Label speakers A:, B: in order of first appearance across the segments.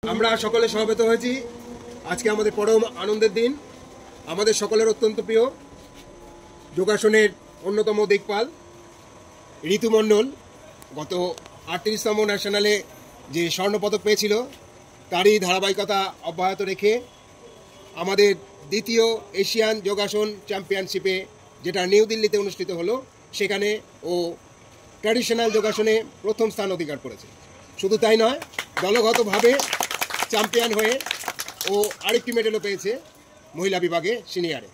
A: আমরা সকলে সমবেত হয়েছি আজকে আমাদের পরম আনন্দের দিন। আমাদের সকলের অত্যন্ত প্রিয় যোগাসনের অন্যতম দিকপাল ঋতু মণ্ডল গত 38তম ন্যাশনালে যে স্বর্ণপদক পেয়েছিল তারই ধারাবাহিকতা অব্যাহত রেখে আমাদের দ্বিতীয় এশিয়ান যোগাসন চ্যাম্পিয়নশিপে যেটা নিউ দিল্লিতে অনুষ্ঠিত হলো সেখানে ও ট্র্যাডিশনাল যোগাসনে প্রথম স্থান অধিকার করেছে। শুধু তাই নয়, দলগতভাবে চ্যাম্পিয়ন হয়ে ও আরেকটি মেডেলও পেয়েছে মহিলা বিভাগে সিনিয়রে,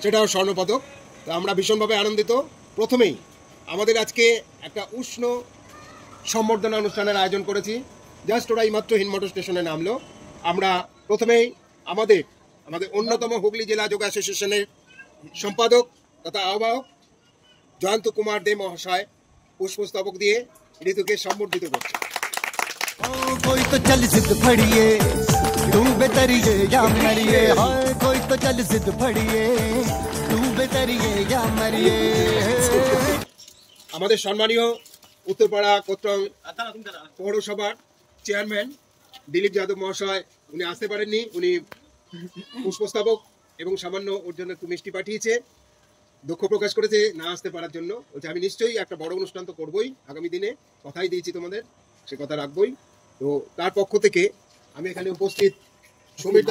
A: সেটাও স্বর্ণপদক। তো আমরা ভীষণভাবে আনন্দিত। প্রথমেই আমাদের আজকে একটা উষ্ণ সম্বর্ধনা অনুষ্ঠানের আয়োজন করেছি। জাস্ট ওরা এইমাত্র হিনমোটর স্টেশনে নামলো। আমরা প্রথমেই আমাদের অন্যতম হুগলি জেলা যোগ অ্যাসোসিয়েশনের সম্পাদক তথা আহ্বায়ক জয়ন্ত কুমার দে মহাশয় পুষ্পস্তবক দিয়ে ঋতুকে সম্বর্ধিত করছে।
B: कोई तो चल जिद फड़िए तू बेतरिए या मरिए, हाय कोई तो चल जिद फड़िए तू बेतरिए या मरिए।
A: আমাদের সম্মানীয় উত্তরপাড়া কোত্রং পৌরসভার চেয়ারম্যান দিলীপ যাদব মহাশয় উনি আসতে পারেননি। উনি পুষ্পস্তবক এবং সামান্য ওর জন্য একটু মিষ্টি পাঠিয়েছে, দুঃখ প্রকাশ করেছে না আসতে পারার জন্য। বলছে আমি নিশ্চয়ই একটা বড় অনুষ্ঠান তো করবোই আগামী দিনে, কথাই দিয়েছি তোমাদের, সে কথা রাখবোই। তো তার পক্ষ থেকে আমি এখানে উপস্থিত সমীর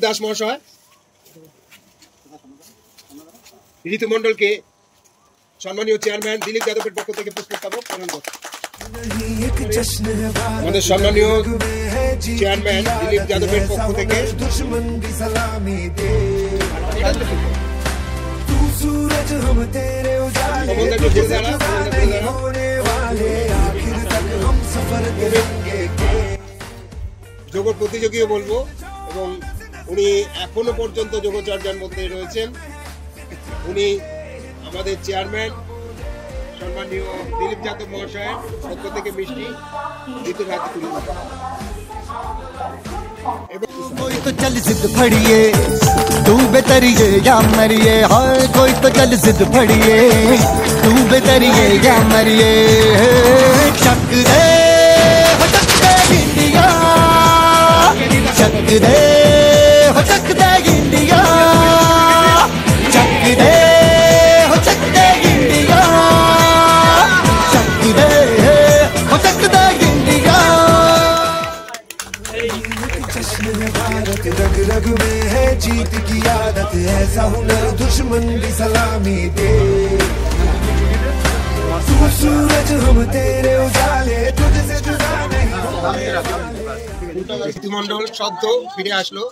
A: দাস মহাশয় ঋতু মণ্ডলকে সম্মানীয় চেয়ারম্যান দিলীপ যাদবের পক্ষ থেকে পুষ্পস্তবক প্রদান করছে। আমাদের সম্মানীয় চেয়ারম্যান দিলীপ যাদবের পক্ষ থেকে যোগ প্রতিযোগীও বলবো, এবং উনি এখনো পর্যন্ত যোগচর্যার মধ্যে রয়েছেন। উনি আমাদের চেয়ারম্যান সম্মানীয় দিলীপ যাদব মহাশয়ের পক্ষ থেকে মিষ্টি ঋতুর হাতে তুলে দেন।
B: कोई तो चल जिद फड़िए तू बेतरिए या मरिए, हाय कोई तो चल जिद फड़िए तू बेतरिए या मरिए। चक दे हो चक दे इंडिया, चक दे हो चक दे इंडिया, चक दे हो चक दे इंडिया, चक दे हो चक दे इंडिया। भारत रग रग में है जीत की आदत, ऐसा हुनर दुश्मन भी सलामी दे। तू सूरज हम तेरे उजाले, तुझसे जुदा नहीं।
A: ঋতু মণ্ডল সদ্য ফিরে আসলো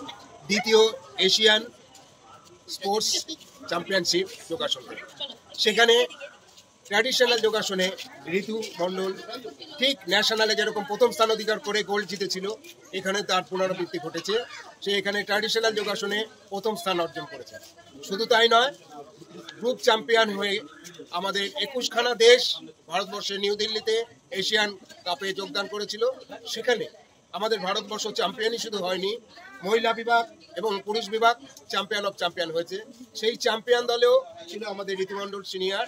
A: দ্বিতীয় এশিয়ান স্পোর্টস চ্যাম্পিয়নশিপ যোগাসন। সেখানে ট্র্যাডিশনাল যোগাসনে ঋতু মণ্ডল ঠিক ন্যাশনালে যেরকম প্রথম স্থান অধিকার করে গোল্ড জিতেছিল, এখানে তার পুনরাবৃত্তি ঘটেছে। সে এখানে ট্র্যাডিশনাল যোগাসনে প্রথম স্থান অর্জন করেছে। শুধু তাই নয়, গ্রুপ চ্যাম্পিয়ন হয়ে আমাদের 21খানা দেশ ভারতবর্ষে নিউ দিল্লিতে এশিয়ান কাপে যোগদান করেছিল। সেখানে আমাদের ভারতবর্ষ চ্যাম্পিয়নই শুধু হয়নি, মহিলা বিভাগ এবং পুরুষ বিভাগ চ্যাম্পিয়ন অফ চ্যাম্পিয়ন হয়েছে। সেই চ্যাম্পিয়ন দলেও ছিল আমাদের ঋতু মণ্ডল সিনিয়র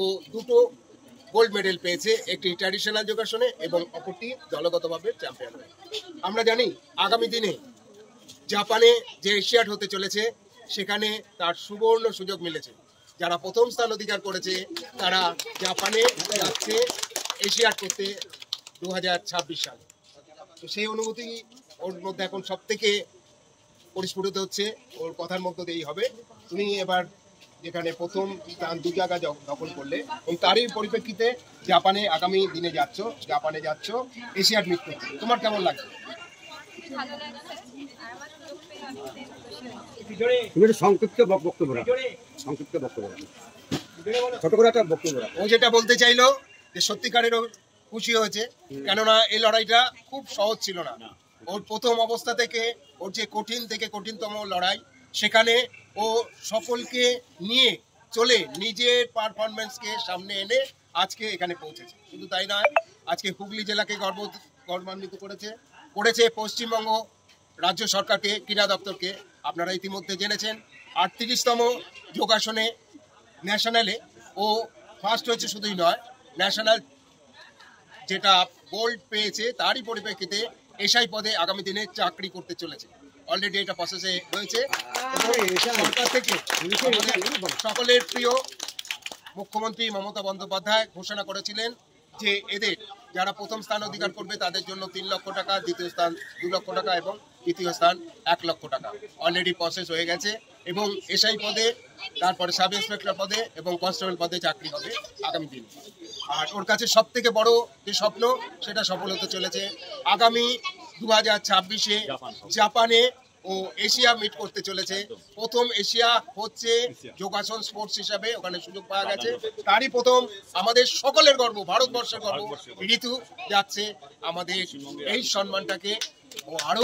A: ও দুটো গোল্ড মেডেল পেয়েছে, একটি ট্র্যাডিশনাল যোগাসনে এবং অপরটি দলগতভাবে চ্যাম্পিয়ন হয়ে। আমরা জানি আগামী দিনে জাপানে যে এশিয়াড হতে চলেছে সেখানে তার সুবর্ণ সুযোগ মিলেছে। যারা প্রথম স্থান অধিকার করেছে তারা জাপানে যাচ্ছে এশিয়াড করতে 2026 সালে। তো সেই অনুভূতি ওর মধ্যে এখন সব থেকে পরিস্ফুটিত হচ্ছে, ওর কথার মধ্য দিয়েই হবে। তুমি এবার যেখানে প্রথম স্থান 2 জায়গা দখল করলে এবং তারই পরিপ্রেক্ষিতে জাপানে আগামী দিনে যাচ্ছ এশিয়াড মিট করতে, তোমার কেমন লাগছে? ও যেটা বলতে চাইলো যে সত্যিকারেরও খুশি হয়েছে, কেননা এই লড়াইটা খুব সহজ ছিল না। ওর প্রথম অবস্থা থেকে ওর যে কঠিন থেকে কঠিনতম লড়াই, সেখানে ও সকলকে নিয়ে চলে নিজের পারফরমেন্সকে সামনে এনে আজকে এখানে পৌঁছেছে। শুধু তাই নয়, আজকে হুগলি জেলাকে গৌরবান্বিত করেছে পশ্চিমবঙ্গ রাজ্য সরকারকে, ক্রীড়া দপ্তরকে। আপনারা ইতিমধ্যে জেনেছেন 38তম যোগাসনে ন্যাশনালে ও ফার্স্ট হয়েছে। শুধুই নয়, ন্যাশনাল যেটা গোল্ড পেয়েছে তারই পরিপ্রেক্ষিতে এসআই পদে আগামী দিনে চাকরি করতে চলেছে। অলরেডি এটা প্রসেসে রয়েছে এবং সরকার থেকে আমাদের সকলের প্রিয় মুখ্যমন্ত্রী মমতা বন্দ্যোপাধ্যায় ঘোষণা করেছিলেন যে এদের যারা প্রথম স্থান অধিকার করবে তাদের জন্য 3 লক্ষ টাকা, দ্বিতীয় স্থান 2 লক্ষ টাকা এবং তৃতীয় স্থান 1 লক্ষ টাকা অলরেডি প্রসেস হয়ে গেছে এবং এসআই পদে, তারপরে সাব ইন্সপেক্টর পদে এবং কনস্টেবল পদে চাকরি হবে আগামী দিন। আর ওর কাছে সব থেকে বড় যে স্বপ্ন সেটা সফল হতে চলেছে। আগামী 2026-এ জাপানে ও এশিয়া মিট করতে চলেছে। প্রথম এশিয়া হচ্ছে যোগাসন স্পোর্টস হিসাবে ওখানে সুযোগ পাওয়া গেছে। তারই প্রথম আমাদের সকলের গর্ব, ভারতবর্ষের গর্ব ঋতু যাচ্ছে আমাদের এই সম্মানটাকে ও আরো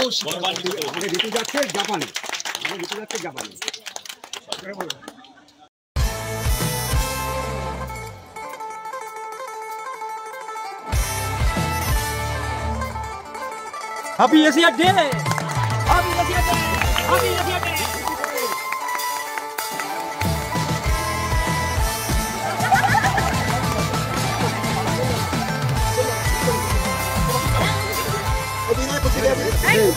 C: ঋতু যাচ্ছে জাপানে।
D: Happy Asia Day! Happy Asia Day! Happy Asia Day! Hey!